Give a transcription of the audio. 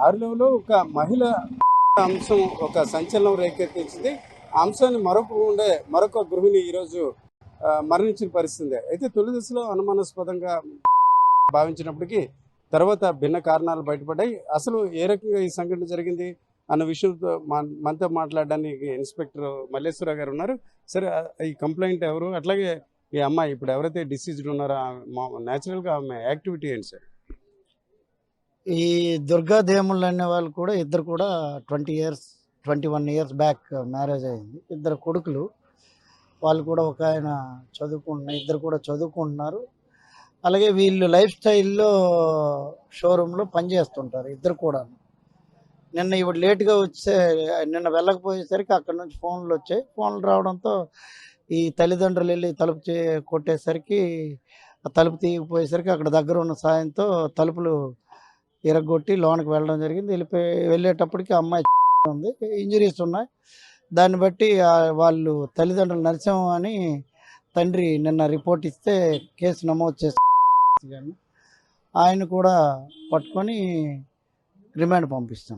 ఆరులో ఒక మహిళ అంశం ఒక సంచలనం రేకెత్తించింది. ఆ అంశాన్ని మరొక గృహిణి ఈరోజు మరణించిన పరిస్థితి. అయితే తొలి దశలో అనుమానాస్పదంగా భావించినప్పటికీ తర్వాత భిన్న కారణాలు బయటపడ్డాయి. అసలు ఏ రకంగా ఈ సంఘటన జరిగింది అన్న విషయంతో మనతో మాట్లాడడానికి ఇన్స్పెక్టర్ మల్లేశ్వరరావు గారు ఉన్నారు. సరే, ఈ కంప్లైంట్ ఎవరు, అట్లాగే ఈ అమ్మాయి ఇప్పుడు ఎవరైతే డిసీజ్డ్ ఉన్నారో న్యాచురల్గా ఆమె యాక్టివిటీ ఏంటి సార్? ఈ దుర్గాదేముళ్ళు అనే వాళ్ళు కూడా ఇద్దరు కూడా 20 ఇయర్స్ 21 ఇయర్స్ బ్యాక్ మ్యారేజ్ అయింది. ఇద్దరు కొడుకులు. వాళ్ళు కూడా ఒక ఆయన ఇద్దరు కూడా చదువుకుంటున్నారు. అలాగే వీళ్ళు లైఫ్ స్టైల్లో షోరూంలో పనిచేస్తుంటారు ఇద్దరు కూడా. నిన్న ఇవి లేట్గా నిన్న వెళ్ళకపోయేసరికి అక్కడ నుంచి ఫోన్లు వచ్చాయి. ఫోన్లు రావడంతో ఈ తల్లిదండ్రులు వెళ్ళి తలుపు కొట్టేసరికి ఆ తలుపు తీయకపోయేసరికి అక్కడ దగ్గర ఉన్న సాయంతో తలుపులు ఇరగొట్టి లోనికి వెళ్ళడం జరిగింది. వెళ్ళేటప్పటికి అమ్మాయి ఉంది, ఇంజరీస్ ఉన్నాయి. దాన్ని బట్టి వాళ్ళు తల్లిదండ్రులు నరసింహ అని తండ్రి నిన్న రిపోర్ట్ ఇస్తే కేసు నమోదు చేసి ఆయన కూడా పట్టుకొని రిమాండ్ పంపిస్తాం.